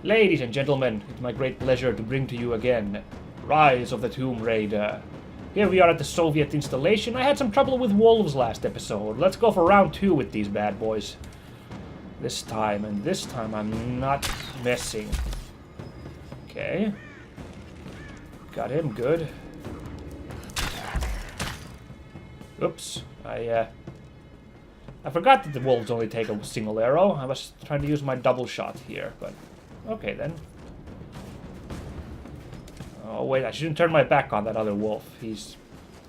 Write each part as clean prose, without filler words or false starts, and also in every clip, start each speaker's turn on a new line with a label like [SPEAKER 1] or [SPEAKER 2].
[SPEAKER 1] Ladies and gentlemen, it's my great pleasure to bring to you again Rise of the Tomb Raider. Here we are at the Soviet installation. I had some trouble with wolves last episode. Let's go for round 2 with these bad boys. This time I'm not messing. Okay. Got him, good. Oops, I forgot that the wolves only take a single arrow. I was trying to use my double shot here, but okay then. Oh wait, I shouldn't turn my back on that other wolf. He's...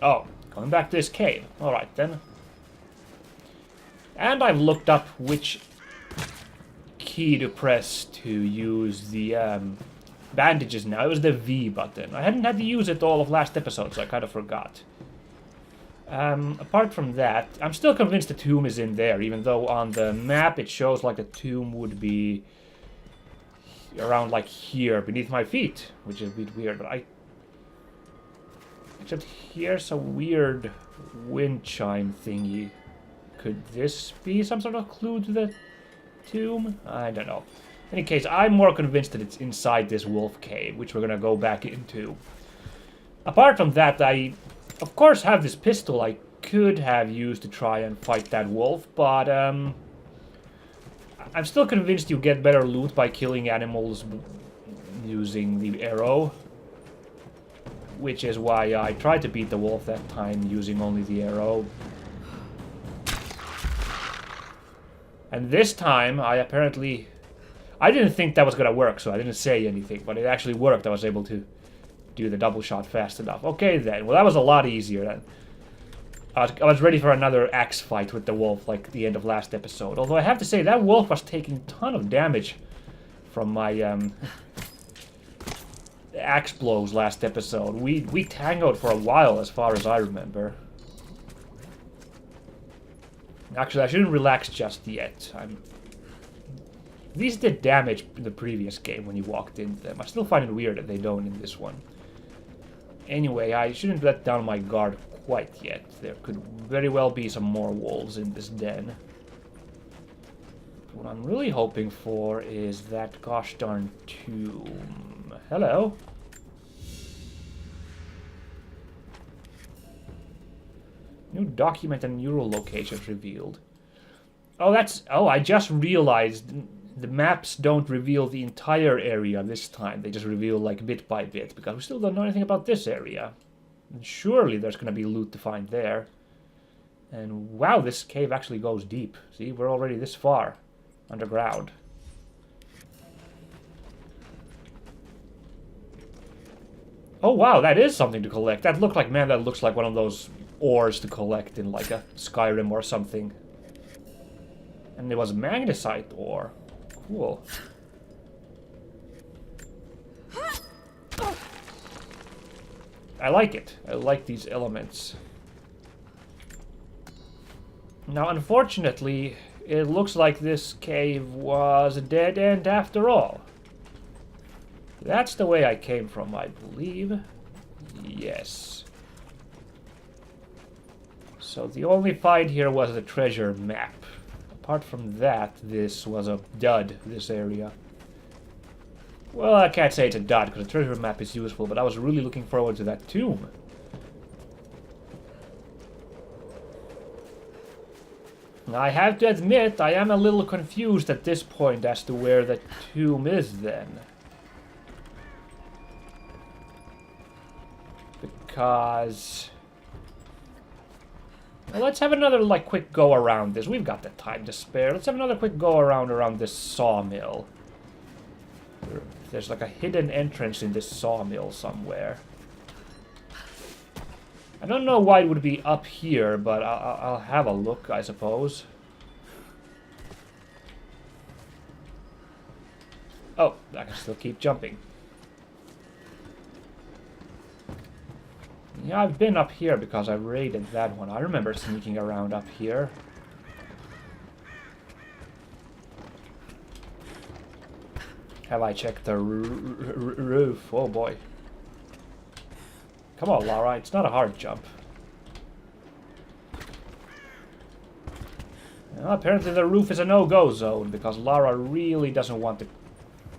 [SPEAKER 1] oh, going back to this cave. Alright then. And I've looked up which key to press to use the bandages now. It was the V button. I hadn't had to use it all of last episode, so I kind of forgot. Apart from that, I'm still convinced the tomb is in there, even though on the map it shows like the tomb would be around like here, beneath my feet, which is a bit weird, but except here's a weird wind chime thingy. Could this be some sort of clue to the tomb? I don't know. In any case, I'm more convinced that it's inside this wolf cave, which we're gonna go back into. Apart from that, I of course have this pistol I could have used to try and fight that wolf, but I'm still convinced you get better loot by killing animals using the arrow. Which is why I tried to beat the wolf that time using only the arrow. And this time, I didn't think that was gonna work, so I didn't say anything, but it actually worked. I was able to do the double shot fast enough. Okay then, well that was a lot easier then. I was ready for another axe fight with the wolf, like the end of last episode. Although I have to say, that wolf was taking a ton of damage from my axe blows last episode. We tangoed for a while, as far as I remember. Actually, I shouldn't relax just yet. These did damage in the previous game when you walked into them. I still find it weird that they don't in this one. Anyway, I shouldn't let down my guard quite yet. There could very well be some more wolves in this den. What I'm really hoping for is that gosh darn tomb. Hello. New document and neural locations revealed. Oh, I just realized the maps don't reveal the entire area this time. They just reveal like bit by bit, because we still don't know anything about this area. And surely there's going to be loot to find there. And wow, this cave actually goes deep. See, we're already this far underground. Oh wow, that is something to collect. That looks like one of those ores to collect in like a Skyrim or something. And it was magnesite ore. Cool. I like it. I like these elements. Now, unfortunately, it looks like this cave was a dead end after all. That's the way I came from, I believe. Yes. So the only find here was the treasure map. Apart from that, this was a dud, this area. Well, I can't say it's a dud, because the treasure map is useful, but I was really looking forward to that tomb. Now, I have to admit, I am a little confused at this point as to where the tomb is, then. Because... well, let's have another, like, quick go around this. We've got the time to spare. Let's have another quick go around this sawmill. There's like a hidden entrance in this sawmill somewhere. I don't know why it would be up here, but I'll have a look, I suppose. Oh, I can still keep jumping. Yeah, I've been up here because I raided that one. I remember sneaking around up here. Have I checked the roof? Oh boy. Come on, Lara, it's not a hard jump. Well, apparently the roof is a no-go zone, because Lara really doesn't want to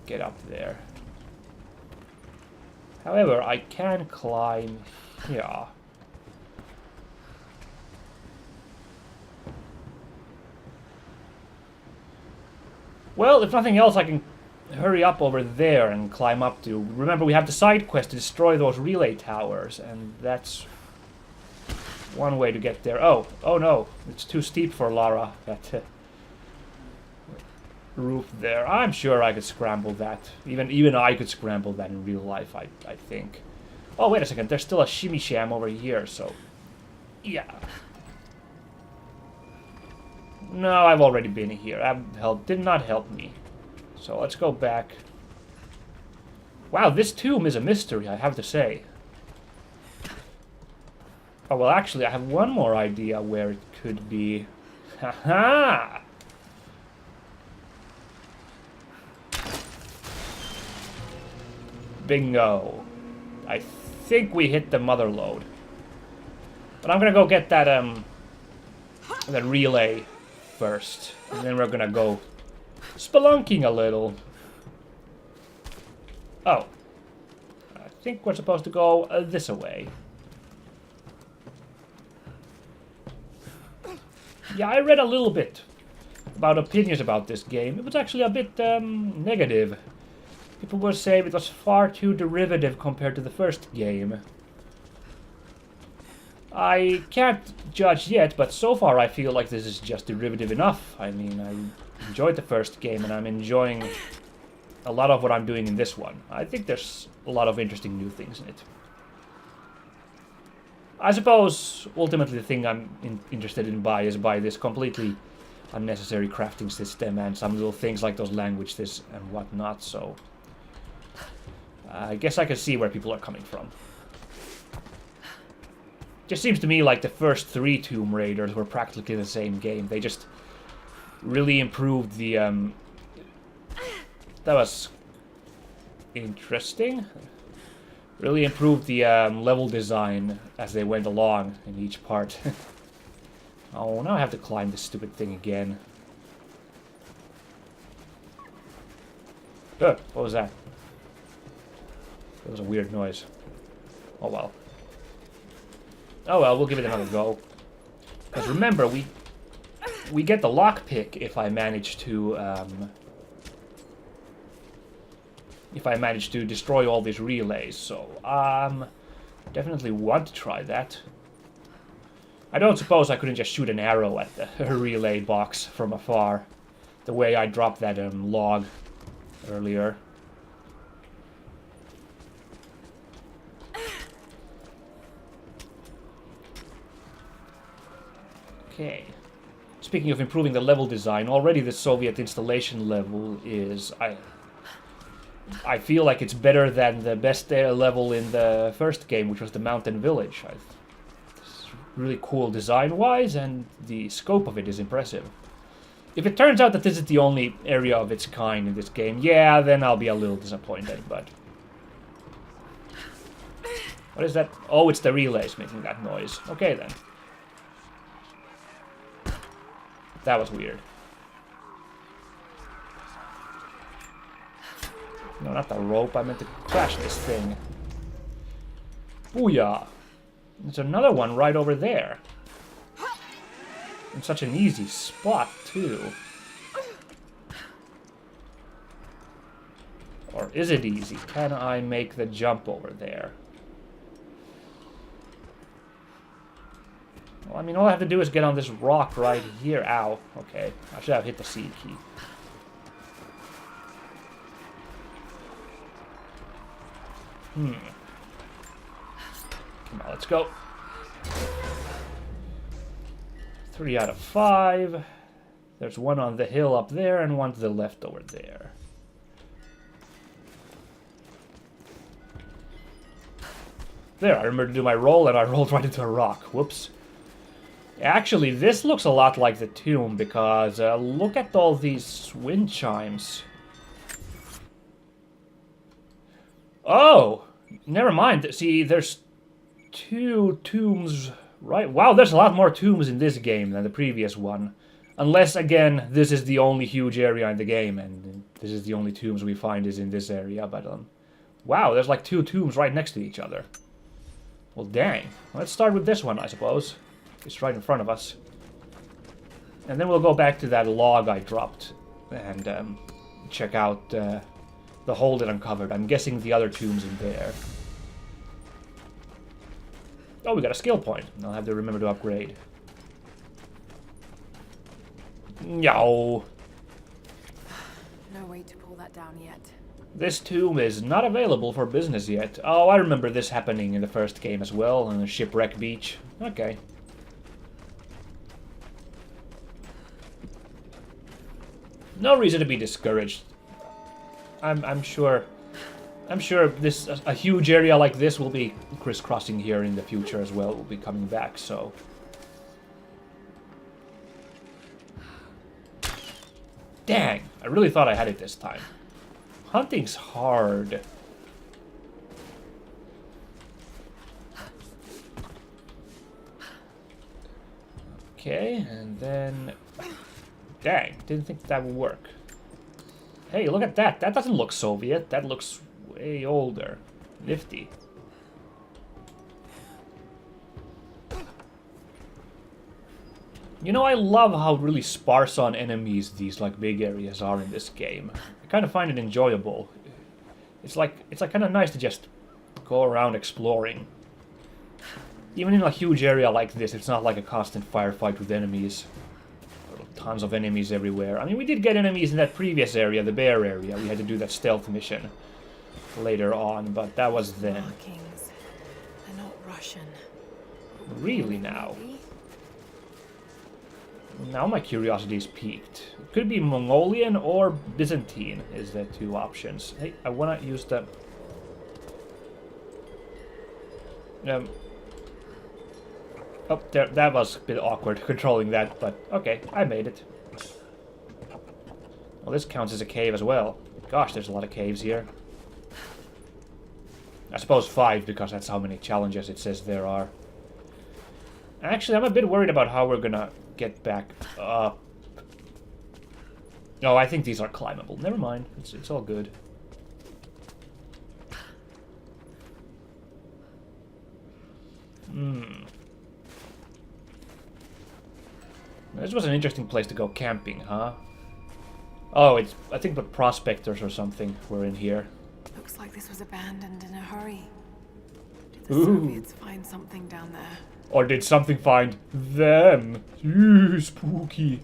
[SPEAKER 1] get up there. However, I can climb here. Well, if nothing else, I can hurry up over there and climb up to... Remember, we have the side quest to destroy those relay towers, and that's one way to get there. Oh no, it's too steep for Lara, that roof there. I'm sure I could scramble that. Even I could scramble that in real life, I think. Oh, wait a second, there's still a shimmy sham over here, so... Yeah. No, I've already been here. That did not help me. So let's go back. Wow, this tomb is a mystery, I have to say. Oh, well, actually, I have one more idea where it could be. Haha! Bingo. I think we hit the mother lode. But I'm gonna go get that, that relay first. And then we're gonna go spelunking a little. Oh. I think we're supposed to go this way. Yeah, I read a little bit about opinions about this game. It was actually a bit negative. People were saying it was far too derivative compared to the first game. I can't judge yet, but so far I feel like this is just derivative enough. I mean, I enjoyed the first game, and I'm enjoying a lot of what I'm doing in this one. I think there's a lot of interesting new things in it. I suppose, ultimately, the thing I'm interested in is by this completely unnecessary crafting system and some little things like those languages and whatnot, so... I guess I can see where people are coming from. Just seems to me like the first 3 Tomb Raiders were practically the same game. They just really improved the... That was interesting. Really improved the level design as they went along in each part. Oh, now I have to climb this stupid thing again. What was that? That was a weird noise. Oh well. Oh well, we'll give it another go. Because remember, we get the lockpick if I manage to destroy all these relays, so definitely want to try that. I don't suppose I couldn't just shoot an arrow at the relay box from afar, the way I dropped that log earlier. Okay. Speaking of improving the level design, already the Soviet installation level is... I feel like it's better than the best level in the first game, which was the Mountain Village. It's really cool design-wise, and the scope of it is impressive. If it turns out that this is the only area of its kind in this game, yeah, then I'll be a little disappointed, but... What is that? Oh, it's the relays making that noise. Okay, then. That was weird. No, not the rope. I meant to crash this thing. Booyah! There's another one right over there. In such an easy spot, too. Or is it easy? Can I make the jump over there? Well, I mean, all I have to do is get on this rock right here. Ow. Okay. I should have hit the C key. Come on, let's go. 3 out of 5. There's one on the hill up there and one to the left over there. There, I remember to do my roll and I rolled right into a rock. Whoops. Actually, this looks a lot like the tomb because look at all these wind chimes. Oh! Never mind. See, there's 2 tombs, right? Wow, there's a lot more tombs in this game than the previous one. Unless, again, this is the only huge area in the game, and this is the only tombs we find is in this area, but, wow, there's like 2 tombs right next to each other. Well, dang. Let's start with this one, I suppose. It's right in front of us. And then we'll go back to that log I dropped, and, check out, the hole that uncovered. I'm guessing the other tomb's in there. Oh, we got a skill point. I'll have to remember to upgrade. No.
[SPEAKER 2] No way to pull that down yet.
[SPEAKER 1] This tomb is not available for business yet. Oh, I remember this happening in the first game as well, on the shipwreck beach. Okay. No reason to be discouraged. I'm sure this a huge area like this will be crisscrossing here in the future as well. Will be coming back, so. Dang, I really thought I had it this time. Hunting's hard. Okay, and then... Dang, didn't think that would work. Hey, look at that. That doesn't look Soviet. That looks way older. Nifty. You know, I love how really sparse on enemies these like big areas are in this game. I kind of find it enjoyable. It's like kind of nice to just go around exploring. Even in a huge area like this, it's not like a constant firefight with enemies. Tons of enemies everywhere. I mean, we did get enemies in that previous area, the bear area. We had to do that stealth mission later on, but that was then.
[SPEAKER 2] Markings. They're not Russian.
[SPEAKER 1] Really now? Now my curiosity is piqued. It could be Mongolian or Byzantine is the 2 options. Hey, I want to use the... Oh, there, that was a bit awkward controlling that, but okay, I made it. Well, this counts as a cave as well. Gosh, there's a lot of caves here. I suppose 5, because that's how many challenges it says there are. Actually, I'm a bit worried about how we're gonna get back up. Oh, I think these are climbable. Never mind, it's all good. This was an interesting place to go camping, huh? Oh, it's... I think the prospectors or something were in here.
[SPEAKER 2] Looks like this was abandoned in a hurry. Did the
[SPEAKER 1] Ooh.
[SPEAKER 2] Soviets find something down there?
[SPEAKER 1] Or did something find them? Ew, spooky.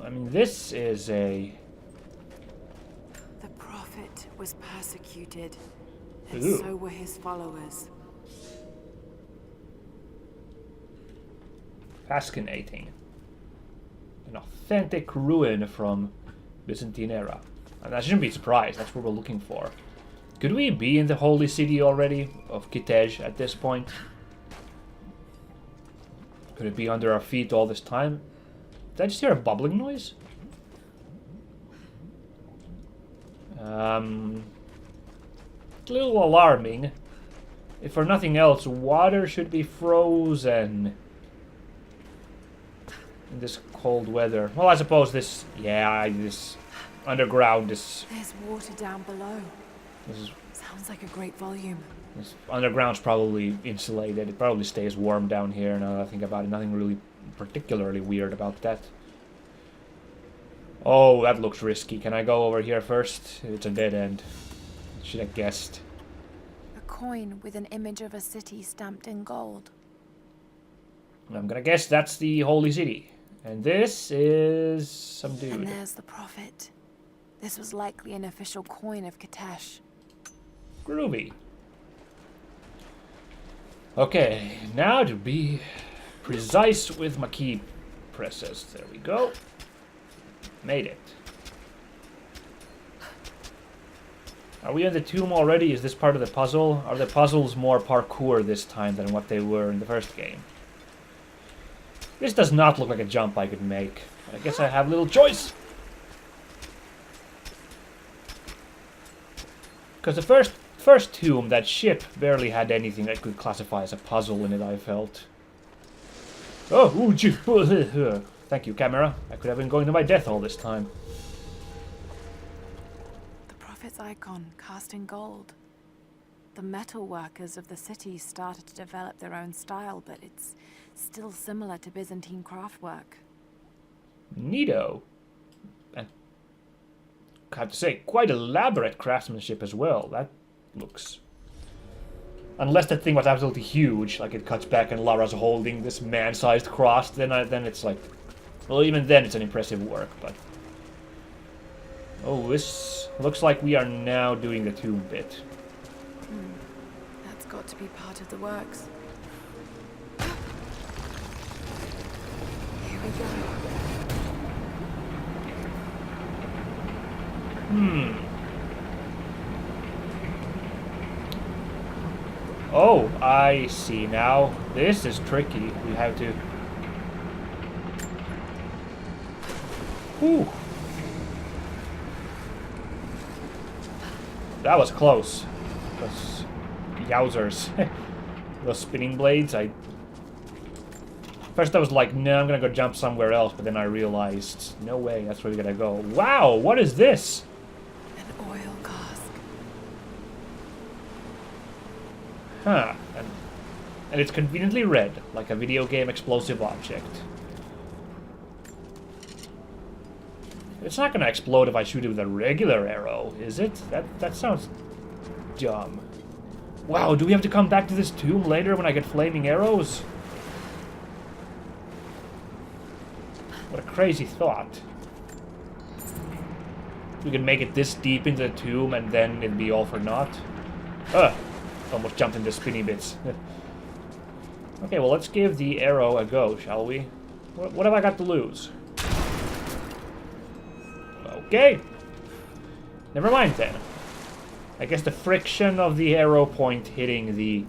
[SPEAKER 1] I mean, this is a...
[SPEAKER 2] The prophet was persecuted, and
[SPEAKER 1] Ooh.
[SPEAKER 2] so were his followers.
[SPEAKER 1] Fascinating. An authentic ruin from Byzantine era. And I shouldn't be surprised, that's what we're looking for. Could we be in the holy city already of Kitej at this point? Could it be under our feet all this time? Did I just hear a bubbling noise? It's a little alarming. If for nothing else, water should be frozen in this cold weather. Well, I suppose this... Yeah, this underground is...
[SPEAKER 2] There's water down below.
[SPEAKER 1] This is...
[SPEAKER 2] Sounds like a great volume.
[SPEAKER 1] This underground's probably insulated. It probably stays warm down here now that I think about it. Nothing really particularly weird about that. Oh, that looks risky. Can I go over here first? It's a dead end. Should have guessed.
[SPEAKER 2] A coin with an image of a city stamped in gold.
[SPEAKER 1] I'm gonna guess that's the holy city. And this is some dude.
[SPEAKER 2] And there's the prophet. This was likely an official coin of Kitej.
[SPEAKER 1] Groovy. Okay, now to be precise with my key presses. There we go. Made it. Are we in the tomb already? Is this part of the puzzle? Are the puzzles more parkour this time than what they were in the first game? This does not look like a jump I could make. I guess I have little choice. Because the first tomb, that ship, barely had anything that could classify as a puzzle in it, I felt. Oh, that thank you, camera. I could have been going to my death all this time.
[SPEAKER 2] The prophet's icon cast in gold. The metal workers of the city started to develop their own style, but it's still similar to Byzantine craftwork.
[SPEAKER 1] Neato. And I have to say, quite elaborate craftsmanship as well. That looks... Unless that thing was absolutely huge, like it cuts back and Lara's holding this man-sized cross, then it's like... Well, even then it's an impressive work, but... Oh, this looks like we are now doing the tomb bit.
[SPEAKER 2] That's got to be part of the works. Here we go.
[SPEAKER 1] Oh, I see now. This is tricky. We have to... Whew. That was close. Those yowzers. Those spinning blades, First I was like, no, I'm gonna go jump somewhere else, but then I realized, no way, that's where we gotta go. Wow, what is this?
[SPEAKER 2] An oil cask.
[SPEAKER 1] Huh. And it's conveniently red, like a video game explosive object. It's not gonna explode if I shoot it with a regular arrow, is it? That sounds dumb. Wow, do we have to come back to this tomb later when I get flaming arrows? What a crazy thought. We can make it this deep into the tomb and then it'd be all for naught. Ugh! Almost jumped into spinny bits. Okay, well let's give the arrow a go, shall we? What have I got to lose? Okay. Never mind then. I guess the friction of the arrow point hitting the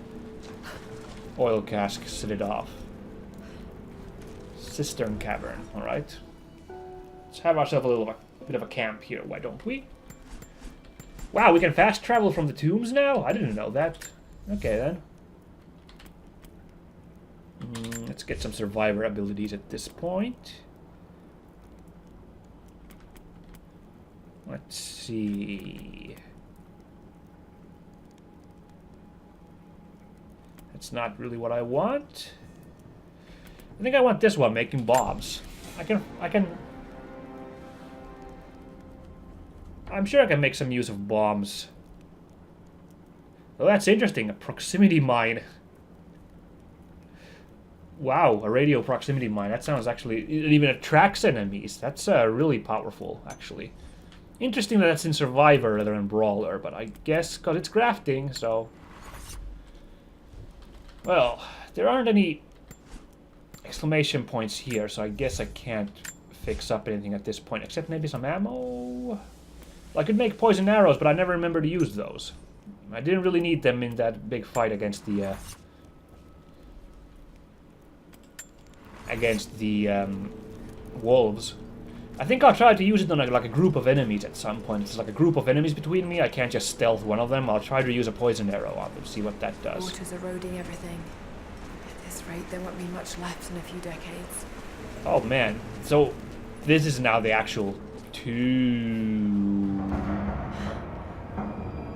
[SPEAKER 1] oil cask set it off. Cistern cavern, alright. Let's have ourselves a bit of a camp here, why don't we? Wow, we can fast travel from the tombs now? I didn't know that. Okay then. Let's get some survivor abilities at this point. Let's see. That's not really what I want. I think I want this one, making bombs. I'm sure I can make some use of bombs. Oh, that's interesting. A proximity mine. Wow, a radio proximity mine. That sounds actually... It even attracts enemies. That's really powerful, actually. Interesting that that's in Survivor rather than Brawler, but I guess because it's crafting, so... Well, there aren't any exclamation points here, so I guess I can't fix up anything at this point, except maybe some ammo? Well, I could make poison arrows, but I never remember to use those. I didn't really need them in that big fight against the... wolves. I think I'll try to use it on like a group of enemies at some point. It's like a group of enemies between me. I can't just stealth one of them. I'll try to use a poison arrow on them, see what that does.
[SPEAKER 2] Water's eroding everything. At this rate, there won't be much left in a few decades.
[SPEAKER 1] Oh man. So, this is now the actual tomb.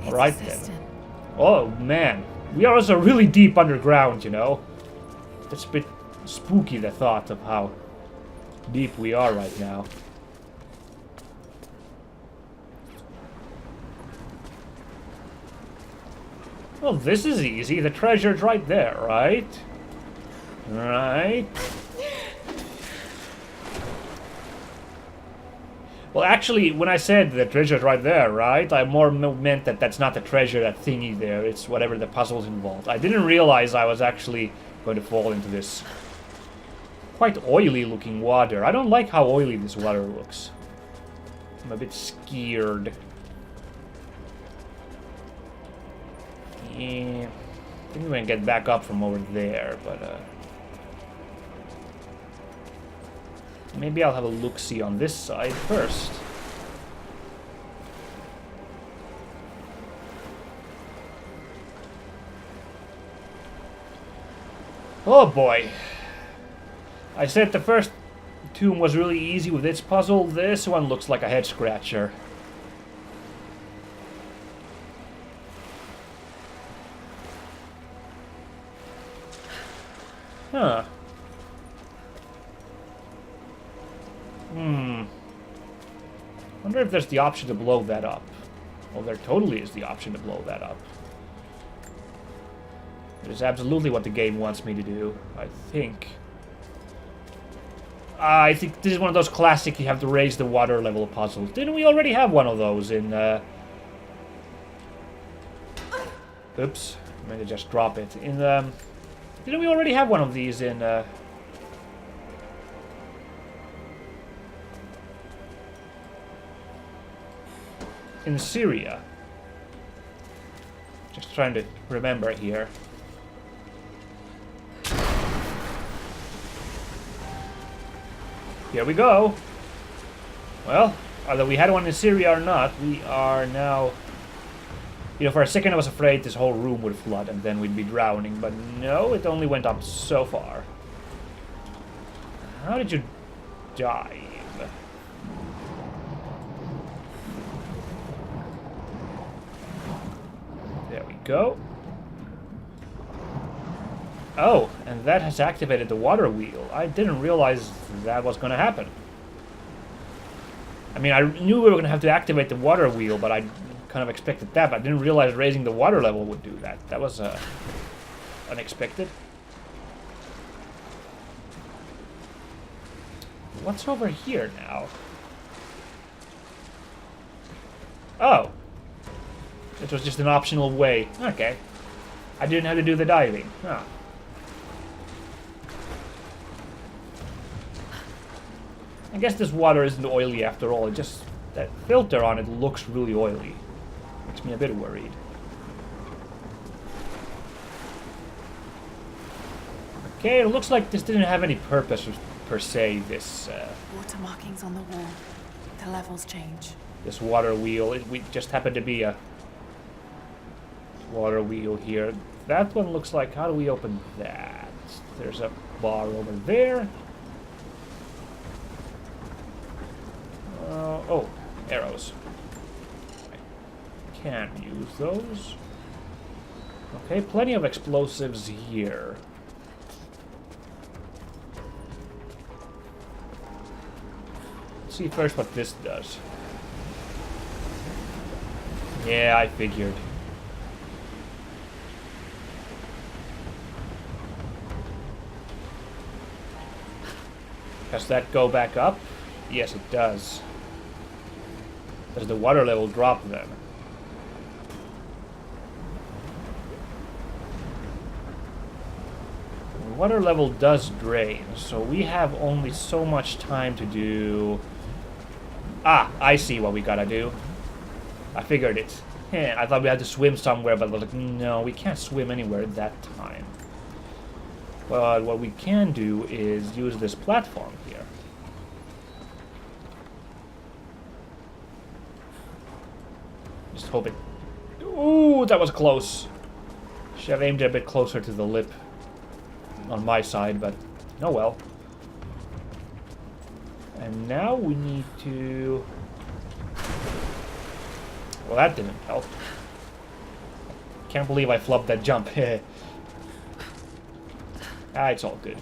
[SPEAKER 1] Alright then. Oh man. We are also really deep underground, you know. It's a bit spooky, the thought of how deep we are right now. Well, this is easy. The treasure's right there, right? Right. Well, actually, when I said the treasure's right there, right, I more meant that that's not the treasure, that thingy there. It's whatever the puzzle's involved. I didn't realize I was actually going to fall into this quite oily looking water. I don't like how oily this water looks. I'm a bit scared. Yeah, I think we can get back up from over there, but maybe I'll have a look-see on this side first. Oh boy. I said the first tomb was really easy with its puzzle. This one looks like a head scratcher. Huh. Wonder if there's the option to blow that up. Well, there totally is the option to blow that up. It is absolutely what the game wants me to do, I think. I think this is one of those classic you have to raise the water level puzzles. Didn't we already have one of those in... Oops. I meant to just drop it. Didn't we already have one of these in... in Syria? Just trying to remember here. Here we go. Well, either we had one in Syria or not, we are now... You know, for a second I was afraid this whole room would flood and then we'd be drowning, but no, it only went up so far. How did you dive? There we go. Oh, and that has activated the water wheel. I didn't realize that was going to happen. I mean, I knew we were going to have to activate the water wheel, but I kind of expected that, but I didn't realize raising the water level would do that. That was unexpected. What's over here now? Oh. It was just an optional way. Okay. I didn't have to do the diving. Huh. I guess this water isn't oily after all. It just... that filter on it looks really oily. Makes me a bit worried. Okay, it looks like this didn't have any purpose per se, this...
[SPEAKER 2] Water markings on the wall. The levels change.
[SPEAKER 1] This water wheel. We just happened to be a... water wheel here. That one looks like... how do we open that? There's a bar over there. Oh, arrows. I can use those. Okay, plenty of explosives here. Let's see first what this does. Yeah, I figured. Does that go back up? Yes, it does. Does the water level drop then? The water level does drain, so we have only so much time to do... Ah, I see what we gotta do. I figured it. I thought we had to swim somewhere, but I was like, no, we can't swim anywhere at that time. But what we can do is use this platform here. Just hope it... Ooh, that was close. Should have aimed it a bit closer to the lip on my side, but oh well. And now we need to... Well, that didn't help. Can't believe I flubbed that jump. Ah, it's all good.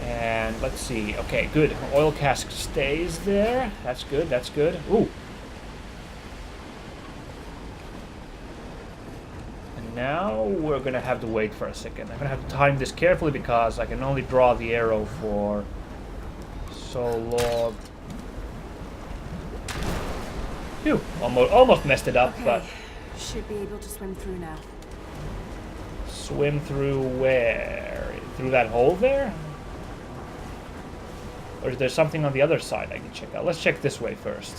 [SPEAKER 1] And let's see. Okay, good. Oil cask stays there. That's good, that's good. Ooh. And now we're gonna have to wait for a second. I'm gonna have to time this carefully because I can only draw the arrow for so long. Phew, almost messed it up,
[SPEAKER 2] okay.
[SPEAKER 1] but...
[SPEAKER 2] Should be able to swim through now.
[SPEAKER 1] Swim through where? Through that hole there? Or is there something on the other side I can check out? Let's check this way first.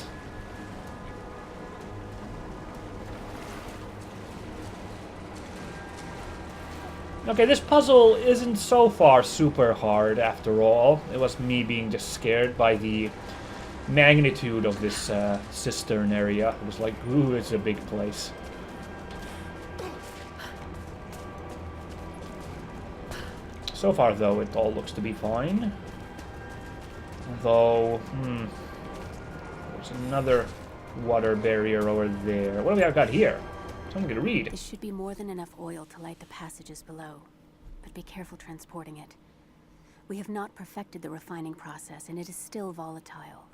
[SPEAKER 1] Okay, this puzzle isn't so far super hard after all. It was me being just scared by the magnitude of this cistern area. It was like, ooh, it's a big place. So far, though, it all looks to be fine. Though, there's another water barrier over there. What do we got here? Something to read.
[SPEAKER 3] It should be more than enough oil to light the passages below, but be careful transporting it. We have not perfected the refining process, and it is still volatile.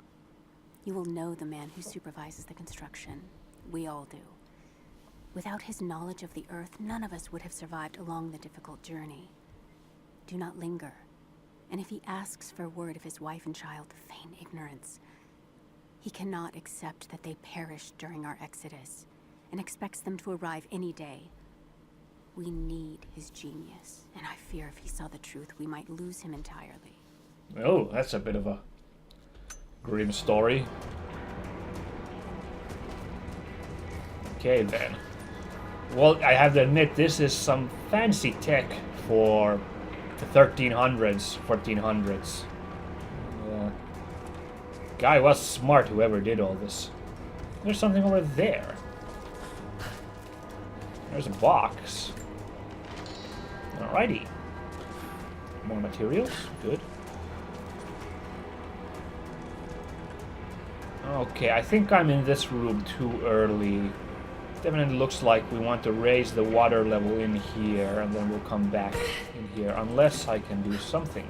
[SPEAKER 3] You will know the man who supervises the construction. We all do. Without his knowledge of the Earth, none of us would have survived along the difficult journey. Do not linger. And if he asks for word of his wife and child, feign ignorance. He cannot accept that they perished during our exodus, and expects them to arrive any day. We need his genius, and I fear if he saw the truth, we might lose him entirely.
[SPEAKER 1] Oh, that's a bit of a grim story. Okay, then. Well, I have to admit, this is some fancy tech for the 1300s, 1400s. Guy was smart, whoever did all this. There's something over there. There's a box. Alrighty. More materials. Good. Okay, I think I'm in this room too early. Definitely looks like we want to raise the water level in here, and then we'll come back in here, unless I can do something.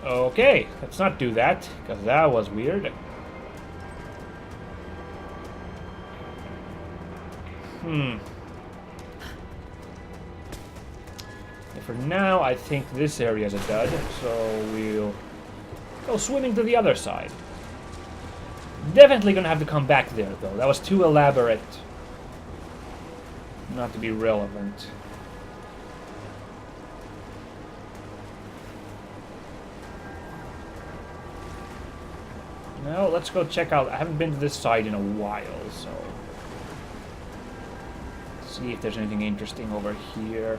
[SPEAKER 1] Okay, let's not do that, because that was weird. For now, I think this area is a dud, so we'll go swimming to the other side. Definitely gonna have to come back there, though. That was too elaborate not to be relevant. Now, let's go check out. I haven't been to this side in a while, so... see if there's anything interesting over here.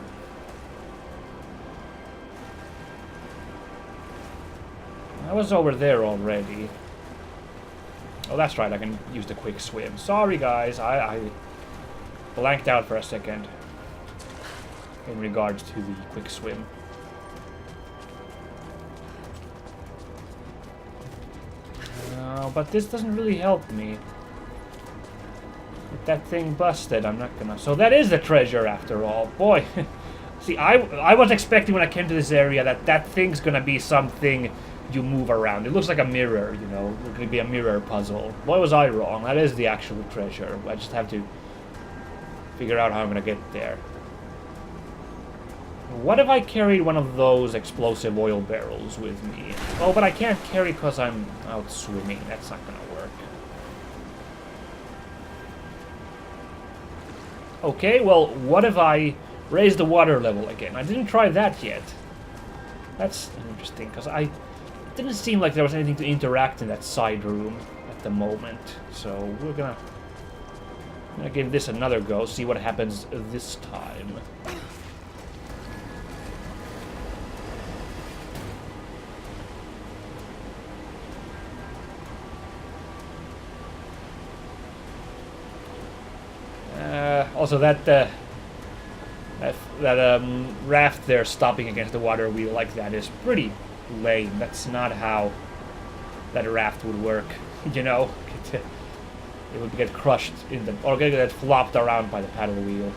[SPEAKER 1] I was over there already. Oh, that's right, I can use the quick swim. Sorry, guys, I blanked out for a second in regards to the quick swim. But this doesn't really help me. With that thing busted, I'm not gonna... So that is the treasure after all. Boy, see, I was expecting when I came to this area that thing's gonna be something you move around. It looks like a mirror, you know. It could be a mirror puzzle. Boy, was I wrong. That is the actual treasure. I just have to figure out how I'm gonna get there. What if I carried one of those explosive oil barrels with me? Oh, but I can't carry because I'm out swimming. That's not gonna work. Okay, well, what if I raise the water level again? I didn't try that yet. That's interesting, because it didn't seem like there was anything to interact in that side room at the moment. So we're gonna give this another go, see what happens this time. Also, that raft there stopping against the water wheel like that is pretty lame. That's not how that raft would work, you know. It would get crushed in the, or get flopped around by the paddle wheel.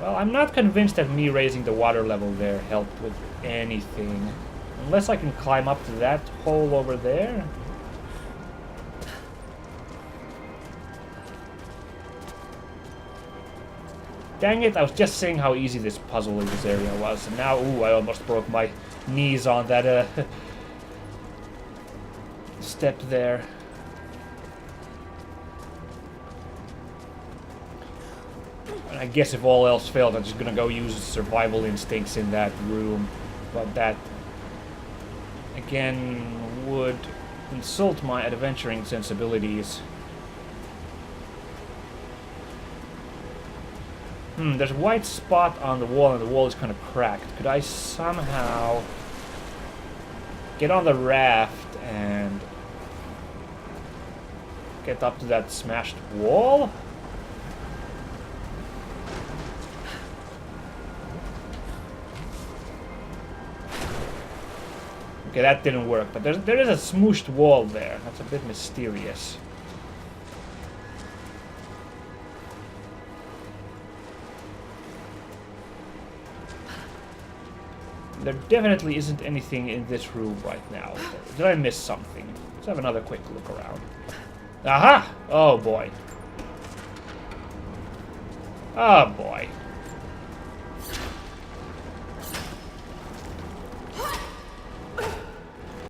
[SPEAKER 1] Well, I'm not convinced that me raising the water level there helped with anything. Unless I can climb up to that hole over there. Dang it, I was just saying how easy this puzzle in this area was. And now, ooh, I almost broke my knees on that step there. And I guess if all else failed, I'm just gonna go use survival instincts in that room. But that, again, would insult my adventuring sensibilities. There's a white spot on the wall, and the wall is kind of cracked. Could I somehow get on the raft and get up to that smashed wall? Okay, that didn't work, but there is a smooshed wall there. That's a bit mysterious. There definitely isn't anything in this room right now. Did I miss something? Let's have another quick look around. Aha! Oh boy. Oh boy.